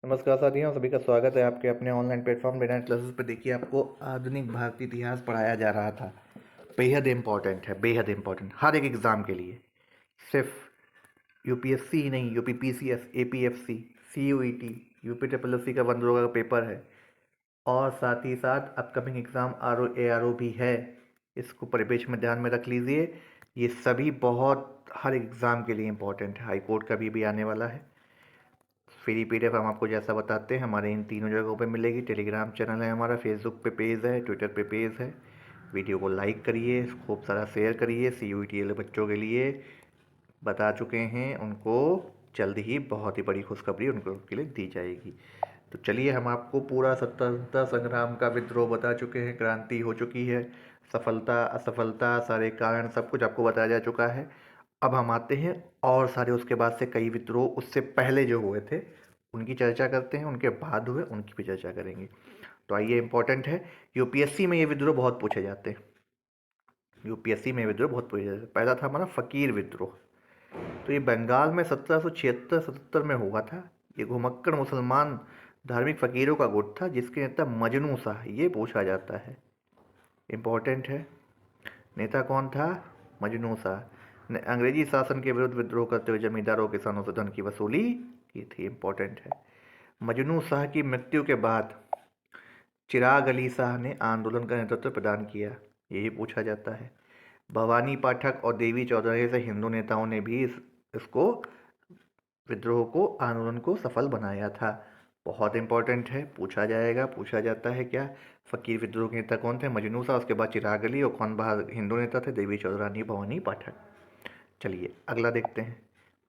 नमस्कार साथियों, सभी का स्वागत है आपके अपने ऑनलाइन प्लेटफॉर्म बिना क्लासेस पर। देखिए, आपको आधुनिक भारतीय इतिहास पढ़ाया जा रहा था। बेहद इम्पोर्टेंट है, बेहद इम्पोर्टेंट हर एक एग्ज़ाम के लिए। सिर्फ यूपीएससी ही नहीं, UPPCS, APFC, CUET, UP triple SC का 15 का पेपर है। और साथ ही साथ अपकमिंग एग्ज़ाम आरओ एआरओ भी है। इसको परिपेक्ष में ध्यान में रख लीजिए। ये सभी बहुत हर एग्ज़ाम के लिए इम्पोर्टेंट है। हाई कोर्ट का भी आने वाला है। फ्री पीडीएफ हम आपको जैसा बताते हैं हमारे इन तीनों जगहों पे मिलेगी। टेलीग्राम चैनल है हमारा, फेसबुक पे पेज है, ट्विटर पे पेज है। वीडियो को लाइक करिए, खूब सारा शेयर करिए। सीयूईटी वाले बच्चों के लिए बता चुके हैं, उनको जल्दी ही बहुत ही बड़ी खुशखबरी उनको के लिए दी जाएगी। तो चलिए, हम आपको पूरा स्वतंत्रता संग्राम का विद्रोह बता चुके हैं। क्रांति हो चुकी है, सफलता असफलता सारे कारण सब कुछ आपको बताया जा चुका है। अब हम आते हैं और सारे उसके बाद से कई विद्रोह उससे पहले जो हुए थे उनकी चर्चा करते हैं, उनके बाद हुए उनकी भी चर्चा करेंगे। तो आइए, इम्पोर्टेंट है। यूपीएससी में ये विद्रोह बहुत पूछे जाते हैं। यूपीएससी में विद्रोह बहुत पूछे जाते हैं। पहला था हमारा फ़कीर विद्रोह। तो ये बंगाल में 1776-77 में हुआ था। ये घुमक्कड़ मुसलमान धार्मिक फ़कीरों का गुट था, जिसके नेता मजनू शाह, ये पूछा जाता है। इम्पोर्टेंट है। नेता कौन था? मजनू शाह ने अंग्रेजी शासन के विरुद्ध विद्रोह करते हुए जमींदारों किसानों से धन की वसूली की थी। इम्पोर्टेंट है। मजनू शाह की मृत्यु के बाद चिराग अली शाह ने आंदोलन का नेतृत्व प्रदान किया, यही पूछा जाता है। भवानी पाठक और देवी चौधरी से हिंदू नेताओं ने भी इसको विद्रोह को आंदोलन को सफल बनाया था। बहुत इंपॉर्टेंट है, पूछा जाएगा, पूछा जाता है। क्या फकीर विद्रोह के नेता कौन थे? मजनू शाह, उसके बाद चिराग अली, और कौन बाहर हिंदू नेता थे? देवी चौधरानी, भवानी पाठक। चलिए अगला देखते हैं।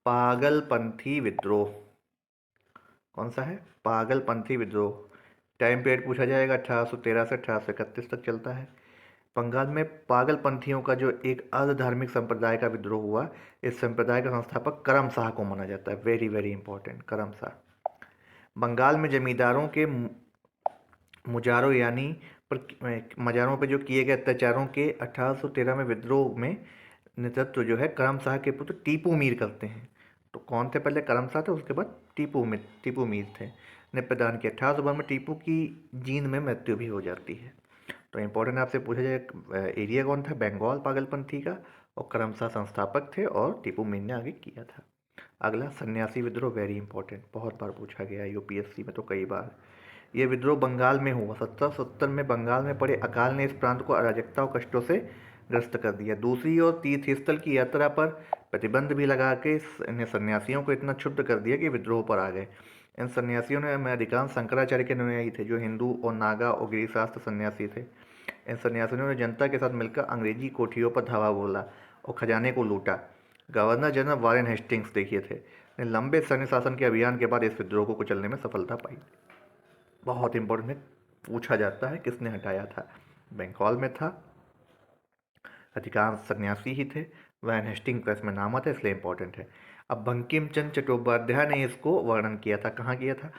पागलपंथी विद्रोह कौन सा है? पागलपंथी विद्रोह। टाइम पीरियड पूछा जाएगा, 1813 से 1831 तक चलता है। बंगाल में पागलपंथियों का जो एक अर्ध धार्मिक संप्रदाय का विद्रोह हुआ, इस संप्रदाय का संस्थापक करम शाह को माना जाता है। वेरी वेरी इंपॉर्टेंट, करम शाह। बंगाल में जमींदारों के मुजारों यानी पर मजारों पर जो किए गए अत्याचारों के 1813 में विद्रोह में नेतृत्व जो है करम शाह के पुत्र टीपू मीर करते हैं। तो कौन थे? पहले करम शाह थे, उसके बाद टीपू मीर थे, ने प्रदान किया। 1812 में टीपू की जींद में मृत्यु भी हो जाती है। तो इम्पोर्टेंट आपसे पूछा जाए, एरिया कौन था? बंगाल पागलपंथी का, और करम शाह संस्थापक थे और टीपू मीर ने आगे किया था। अगला सन्यासी विद्रोह, वेरी इंपॉर्टेंट, बहुत बार पूछा गया है यूपीएससी में तो कई बार। यह विद्रोह बंगाल में हुआ। 1770 में बंगाल में पड़े अकाल ने इस प्रांत को अराजकता और कष्टों से ग्रस्त कर दिया। दूसरी ओर तीर्थस्थल की यात्रा पर प्रतिबंध भी लगा के इन सन्यासियों को इतना क्षुब्ध कर दिया कि विद्रोह पर आ गए। इन सन्यासियों में अधिकांश शंकराचार्य के अनुयायी थे, जो हिंदू और नागा और गिरिशास्त्र सन्यासी थे। इन सन्यासियों ने जनता के साथ मिलकर अंग्रेजी कोठियों पर धावा बोला और खजाने को लूटा। गवर्नर जनरल वारेन हेस्टिंग्स देखिए थे, ने लंबे सैन्य शासन के अभियान के बाद इस विद्रोह को कुचलने में सफलता पाई। बहुत इंपॉर्टेंट पूछा जाता है, किसने हटाया था? बंगाल में था, अधिकांश सन्यासी ही थे, वैन हेस्टिंग प्रेस में नाम आता है, इसलिए इंपॉर्टेंट है। अब बंकिम चंद्र चट्टोपाध्याय ने इसको वर्णन किया था। कहाँ किया था?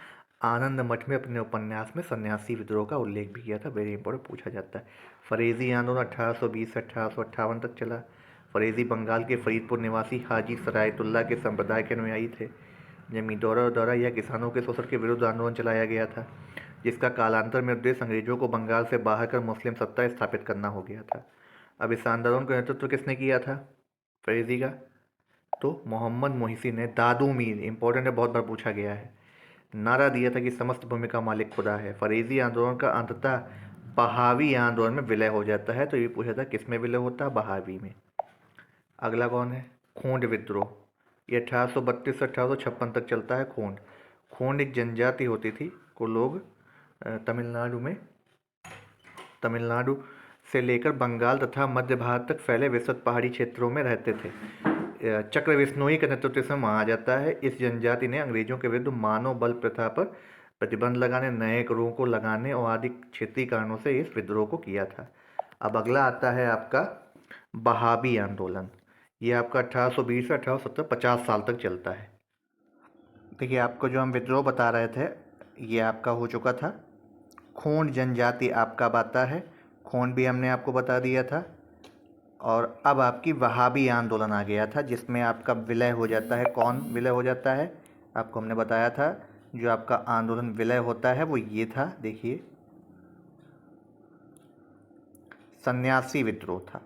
आनंद मठ में अपने उपन्यास में सन्यासी विद्रोह का उल्लेख भी किया था। वेरी इंपॉर्टेंट, पूछा जाता है। फरेजी आंदोलन 1820 से 1858 तक चला। फरेजी बंगाल के फरीदपुर निवासी हाजी सरायतुल्ला के संप्रदाय के अनुयायी थे। जमींदारों द्वारा या किसानों के शोषण के विरुद्ध आंदोलन चलाया गया था, जिसका कालांतर में उद्देश्य अंग्रेजों को बंगाल से बाहर कर मुस्लिम सत्ता स्थापित करना हो गया था। अब इस आंदोलन का नेतृत्व किसने किया था? फरेजी का। तो मोहम्मद मोहिसी ने। दादू मीर, इंपॉर्टेंट है, बहुत बार पूछा गया है। नारा दिया था कि समस्त भूमि का मालिक खुदा है। फरेजी आंदोलन का अंततः बहावी आंदोलन में विलय हो जाता है। तो ये पूछा था किस में विलय होता है? बहावी में। अगला कौन है? खोंड विद्रोह। ये 1832 से 1856 तक चलता है। खोंड खोंड एक जनजाति होती थी, को लोग तमिलनाडु से लेकर बंगाल तथा मध्य भारत तक फैले विस्तृत पहाड़ी क्षेत्रों में रहते थे। चक्र विश्नोई का नेतृत्व इसमें माना जाता है। इस जनजाति ने अंग्रेजों के विरुद्ध मानव बल प्रथा पर प्रतिबंध लगाने, नए करों को लगाने और आदि क्षेत्रीय कारणों से इस विद्रोह को किया था। अब अगला आता है आपका बहावी आंदोलन। ये आपका 1820 से 1870, 50 साल तक चलता है। देखिए, आपको जो हम विद्रोह बता रहे थे, ये आपका हो चुका था। खोंड जनजाति आपका आता है, खोंड भी हमने आपको बता दिया था। और अब आपकी वहाबी आंदोलन आ गया था, जिसमें आपका विलय हो जाता है। कौन विलय हो जाता है? आपको हमने बताया था, जो आपका आंदोलन विलय होता है वो ये था, देखिए, सन्यासी विद्रोह था।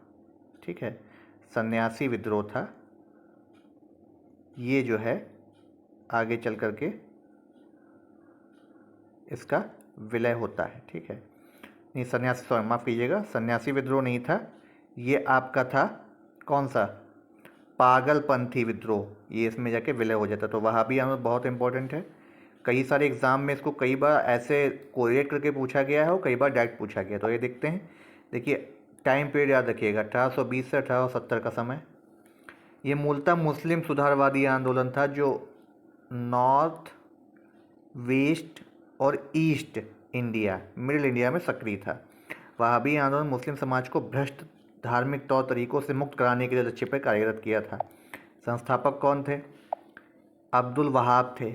ठीक है, सन्यासी विद्रोह था। ये जो है आगे चल करके इसका विलय होता है। ठीक है, नहीं सन्यासी, सॉरी माफ़ कीजिएगा, सन्यासी विद्रोह नहीं था, ये आपका था कौन सा, पागलपंथी विद्रोह, ये इसमें जाके विलय हो जाता। तो वहाबी आंदोलन बहुत इंपॉर्टेंट है, कई सारे एग्जाम में इसको कई बार ऐसे कोरिलेट करके पूछा गया है और कई बार डायरेक्ट पूछा गया। तो ये देखते हैं, देखिए टाइम पीरियड याद रखिएगा, 1820 से 1870 का समय। ये मूलतः मुस्लिम सुधारवादी आंदोलन था जो नॉर्थ, वेस्ट और ईस्ट इंडिया, मिडिल इंडिया में सक्रिय था। वहाबी आंदोलन मुस्लिम समाज को भ्रष्ट धार्मिक तौर तरीकों से मुक्त कराने के लिए लक्ष्य पर कार्यरत किया था। संस्थापक कौन थे, अब्दुल वहाब थे।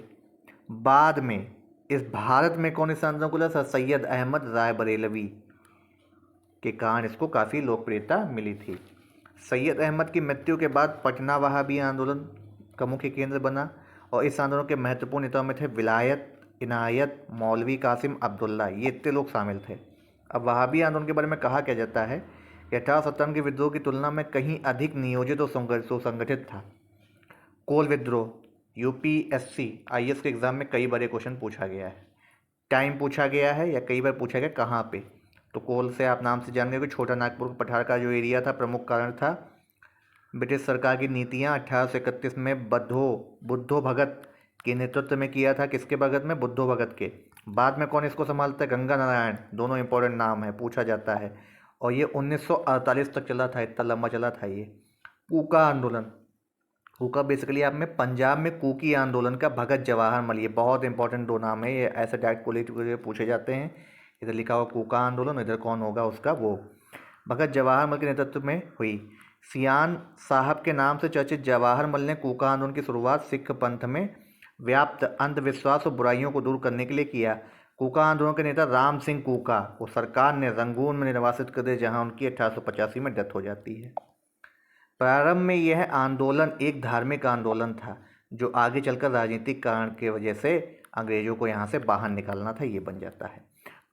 बाद में इस भारत में कौन इस आंदोलन को लाया, सैयद अहमद राय बरेलवी के कारण इसको काफ़ी लोकप्रियता मिली थी। सैयद अहमद की मृत्यु के बाद पटना वहाबी आंदोलन का मुख्य केंद्र बना और इस आंदोलन के महत्वपूर्ण नेताओं में थे विलायत इनायत, मौलवी कासिम अब्दुल्ला, ये इतने लोग शामिल थे। अब वहाबी आंदोलन के बारे में कहा क्या जाता है कि 1857 के विद्रोह की तुलना में कहीं अधिक नियोजित और सुसंगठित था। कोल विद्रोह यूपीएससी आईएएस के एग्जाम में कई बार क्वेश्चन पूछा गया है, टाइम पूछा गया है या कई बार पूछा गया कहाँ पे। तो कोल से आप नाम से जान गए कि छोटा नागपुर पठार का जो एरिया था, प्रमुख कारण था ब्रिटिश सरकार की नीतियाँ। 1831 में बुद्धो भगत के नेतृत्व में किया था, किसके भगत में, बुद्धो भगत के। बाद में कौन इसको संभालता है, गंगा नारायण, दोनों इंपॉर्टेंट नाम है, पूछा जाता है। और ये 1948 तक चला था, इतना लंबा चला था ये। कूका आंदोलन, कूका बेसिकली आप में पंजाब में कूकी आंदोलन का भगत जवाहर मल, ये बहुत इंपॉर्टेंट दो नाम है, ये ऐसे डायरेक्ट पॉलिटिकल पूछे जाते हैं। इधर लिखा हुआ कूका आंदोलन, इधर कौन होगा उसका, वो भगत जवाहर मल के नेतृत्व में हुई। सियान साहब के नाम से चर्चित जवाहर मल ने कूका आंदोलन की शुरुआत सिख पंथ में व्याप्त अंधविश्वास और बुराइयों को दूर करने के लिए किया। कूका आंदोलन के नेता राम सिंह कूका को सरकार ने रंगून में निर्वासित कर दिया, जहां उनकी 1885 में डेथ हो जाती है। प्रारंभ में यह आंदोलन एक धार्मिक आंदोलन था जो आगे चलकर राजनीतिक कारण की वजह से अंग्रेजों को यहाँ से बाहर निकालना था, ये बन जाता है।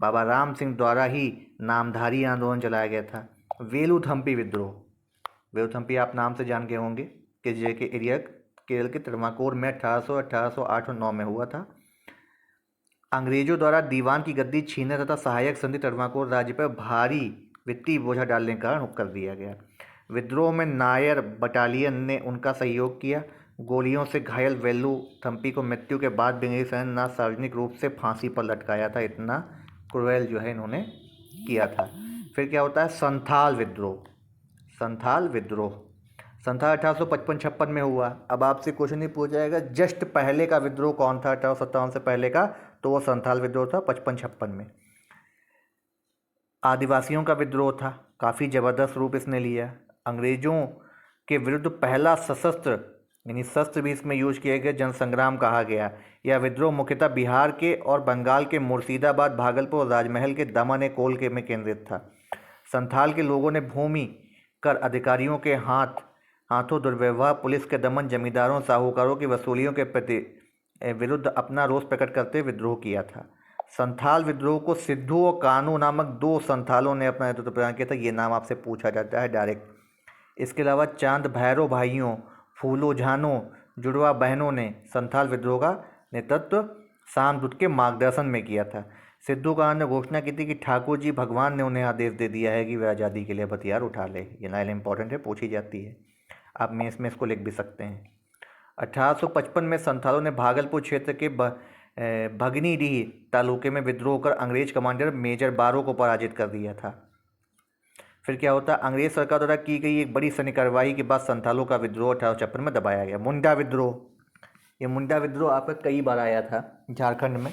बाबा राम सिंह द्वारा ही नामधारी आंदोलन चलाया गया था। वेलुथम्पी विद्रोह, वेलुथम्पी आप नाम से जान गए होंगे, किस जगह के एरिया, केरल के तिरुवांकोर में 1800, 1808 और 9 में हुआ था। अंग्रेजों द्वारा दीवान की गद्दी छीनने तथा सहायक संधि तिरुवांकोर राज्य पर भारी वित्तीय बोझा डालने का कारण कर दिया गया। विद्रोह में नायर बटालियन ने उनका सहयोग किया। गोलियों से घायल वेलुथम्पी को मृत्यु के बाद भी अंग्रेज सेना ने सार्वजनिक रूप से फांसी पर लटकाया था, इतना क्रूएल जो है इन्होंने किया था। फिर क्या होता है, संथाल विद्रोह। संथाल विद्रोह संथाल 1855-56 में हुआ। अब आपसे क्वेश्चन ही पूछा जाएगा जस्ट पहले का विद्रोह कौन था, 1857 से पहले का, तो वो संथाल विद्रोह था 55-56 में। आदिवासियों का विद्रोह था, काफ़ी ज़बरदस्त रूप इसने लिया। अंग्रेजों के विरुद्ध पहला सशस्त्र यानी शस्त्र भी इसमें यूज किया गया, जनसंग्राम कहा गया। यह विद्रोह मुख्यतः बिहार के और बंगाल के मुर्शिदाबाद, भागलपुर और राजमहल के दमन कोल के में केंद्रित था। संथाल के लोगों ने भूमि कर अधिकारियों के हाथों दुर्व्यवहार, पुलिस के दमन, जमींदारों साहूकारों की वसूलियों के प्रति विरुद्ध अपना रोष प्रकट करते विद्रोह किया था। संथाल विद्रोह को सिद्धू और कानू नामक दो संथालों ने अपना नेतृत्व प्रदान किया था, ये नाम आपसे पूछा जाता है डायरेक्ट। इसके अलावा चांद भैरव भाइयों, फूलो झानों, जुड़वा बहनों ने संथाल विद्रोह का नेतृत्व सामदूत के मार्गदर्शन में किया था। सिद्धू कानू ने घोषणा की थी कि ठाकुर जी भगवान ने उन्हें आदेश दे दिया है कि वे आज़ादी के लिए हथियार उठा ले। ये लाइन इंपॉर्टेंट है, पूछी जाती है, आप में इसमें इसको लिख भी सकते हैं। 1855 में संथालों ने भागलपुर क्षेत्र के भगनीडीह तालुके में विद्रोह कर अंग्रेज कमांडर मेजर बारो को पराजित कर दिया था। फिर क्या होता है, अंग्रेज सरकार द्वारा की गई एक बड़ी सैन्य कार्रवाई के बाद संथालों का विद्रोह 1856 में दबाया गया। मुंडा विद्रोह, ये मुंडा विद्रोह आपका कई बार आया था झारखंड में।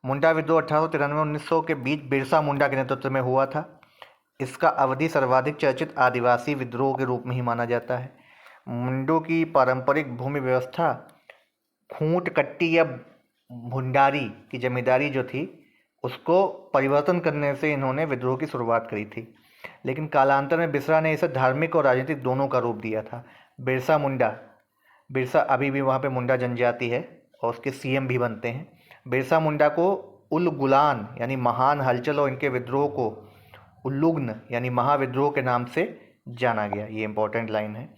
मुंडा विद्रोह 1893-1900 के बीच बिरसा मुंडा के नेतृत्व में हुआ था। इसका अवधि सर्वाधिक चर्चित आदिवासी विद्रोह के रूप में ही माना जाता है। मुंडों की पारंपरिक भूमि व्यवस्था खूंट कट्टी या भुंडारी की जमींदारी जो थी उसको परिवर्तन करने से इन्होंने विद्रोह की शुरुआत करी थी, लेकिन कालांतर में बिरसा ने इसे धार्मिक और राजनीतिक दोनों का रूप दिया था। बिरसा अभी भी वहाँ पे मुंडा जनजाति है और उसके सीएम भी बनते हैं। बिरसा मुंडा को उल गुलान यानी महान हलचल और इनके विद्रोह को उल्लुग्न यानी महाविद्रोह के नाम से जाना गया। ये इंपॉर्टेंट लाइन है।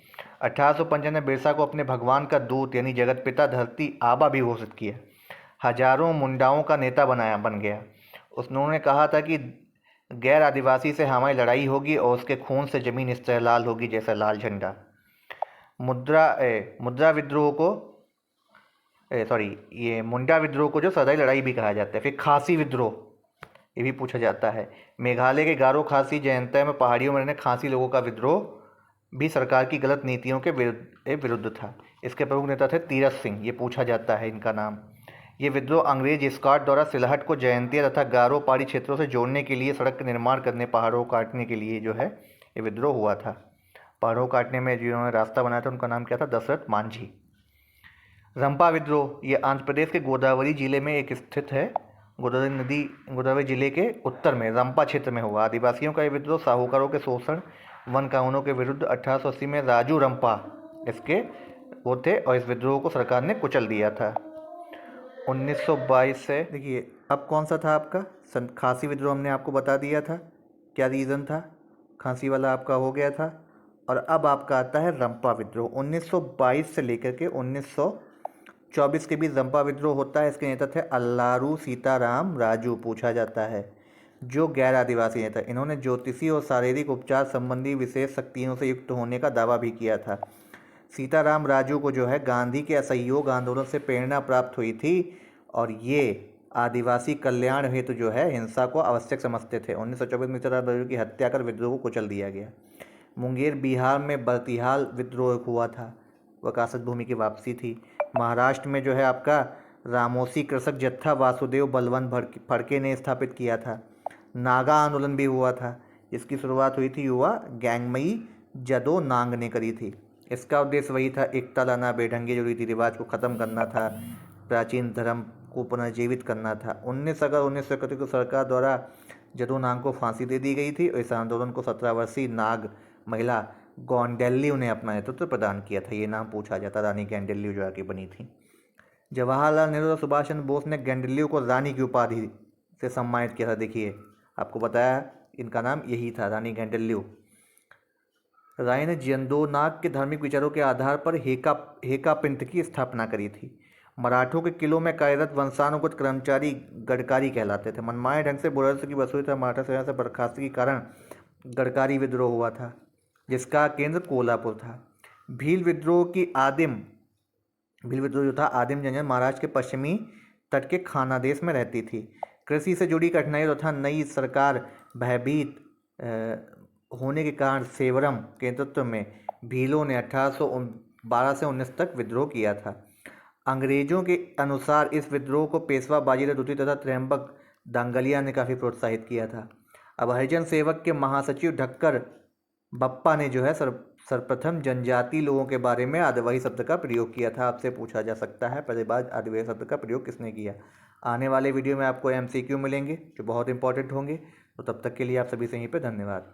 1855 में बिरसा को अपने भगवान का दूत यानी जगत पिता धरती आबा भी घोषित किया। हजारों मुंडाओं का नेता बन गया। उन्होंने कहा था कि गैर आदिवासी से हमारी लड़ाई होगी और उसके खून से ज़मीन इस तरह लाल होगी जैसा लाल झंडा। मुद्रा विद्रोह को ये मुंडा विद्रोह को जो सदाई लड़ाई भी कहा जाता है। फिर खासी विद्रोह, ये भी पूछा जाता है। मेघालय के गारो खासी जयंतिया में पहाड़ियों में रहने खासी लोगों का विद्रोह भी सरकार की गलत नीतियों के विरुद्ध था। इसके प्रमुख नेता थे तीरथ सिंह, ये पूछा जाता है इनका नाम। ये विद्रोह अंग्रेज स्कॉट द्वारा सिलहट को जयंतिया तथा गारो पहाड़ी क्षेत्रों से जोड़ने के लिए सड़क का निर्माण करने, पहाड़ों को काटने के लिए जो है ये विद्रोह हुआ था। पहाड़ों काटने में जिन्होंने रास्ता बनाया था उनका नाम क्या था? दशरथ मांझी। रंपा विद्रोह, ये आंध्र प्रदेश के गोदावरी जिले में एक स्थित है। गोदावरी जिले के उत्तर में रंपा क्षेत्र में हुआ। आदिवासियों का ये विद्रोह साहूकारों के शोषण, वन कानूनों के विरुद्ध 1880 में राजू रंपा इसके वो थे और इस विद्रोह को सरकार ने कुचल दिया था। 1922 से देखिए, अब कौन सा था आपका? खासी विद्रोह हमने आपको बता दिया था क्या रीज़न था, खांसी वाला आपका हो गया था। और अब आपका आता है रंपा विद्रोह। 1922 से लेकर के 1924 के बीच रंपा विद्रोह होता है। इसके नेता थे अल्लारू सीताराम राजू, पूछा जाता है, जो गैर आदिवासी नेता। इन्होंने ज्योतिषी और शारीरिक उपचार संबंधी विशेष शक्तियों से युक्त होने का दावा भी किया था। सीताराम राजू को जो है गांधी के असहयोग आंदोलन से प्रेरणा प्राप्त हुई थी और ये आदिवासी कल्याण हेतु जो है हिंसा को आवश्यक समझते थे। 1924 में सीताराम राजू की हत्या कर विद्रोह को कुचल दिया गया। मुंगेर बिहार में बर्तिहाल विद्रोह हुआ था, वकासत भूमि की वापसी थी। महाराष्ट्र में जो है आपका रामोसी कृषक जत्था वासुदेव बलवंत फड़के ने स्थापित किया था। नागा आंदोलन भी हुआ था, जिसकी शुरुआत हुई थी युवा गैंगमई जदो नांग ने करी थी। इसका उद्देश्य वही था, एकता लाना, बेढंगे जो रीति रिवाज को ख़त्म करना था, प्राचीन धर्म को पुनर्जीवित करना था। 19 अगस्त 1931 को सरकार द्वारा जदो नांग को फांसी दे दी गई थी और इस आंदोलन को 17 वर्षीय नाग महिला गौंडेल्यू ने अपना नेतृत्व प्रदान किया था। ये नाम पूछा जाता, रानी गौंडेल्यू जो आगे बनी थी। जवाहरलाल नेहरू और सुभाष चंद्र बोस ने गौंडेल्यू को रानी की उपाधि से सम्मानित किया था। देखिए, आपको बताया इनका नाम यही था, रानी गौंडेल्यू। राय ने जियंदोनाग के धार्मिक विचारों के आधार पर हेका पंथ की स्थापना करी थी। मराठों के किलों में कार्यरत वंशानुगत कर्मचारी गडकारी कहलाते थे। मनमाने ढंग से बुरस की वसूली तथा मराठा सेना से बर्खास्तगी के कारण गडकारी विद्रोह हुआ था, जिसका केंद्र कोल्हापुर था। भील विद्रोह जो था आदिम जनजाति महाराष्ट्र के पश्चिमी तट के खानादेश में रहती थी। कृषि से जुड़ी कठिनाई तथा नई सरकार भयभीत होने के कारण सेवरम के नेतृत्व में भीलों ने 1812 से 19 तक विद्रोह किया था। अंग्रेजों के अनुसार इस विद्रोह को पेशवा बाजीराव द्वितीय तथा त्र्यंबक दांगलिया ने काफ़ी प्रोत्साहित किया था। अब हरिजन सेवक के महासचिव ढक्कर बप्पा ने जो है सर्वप्रथम जनजाति लोगों के बारे में आदिवासी शब्द का प्रयोग किया था। आपसे पूछा जा सकता है पहली बार आदिवासी शब्द का प्रयोग किसने किया। आने वाले वीडियो में आपको MCQ मिलेंगे जो बहुत इंपॉर्टेंट होंगे। तो तब तक के लिए आप सभी से यहीं पे धन्यवाद।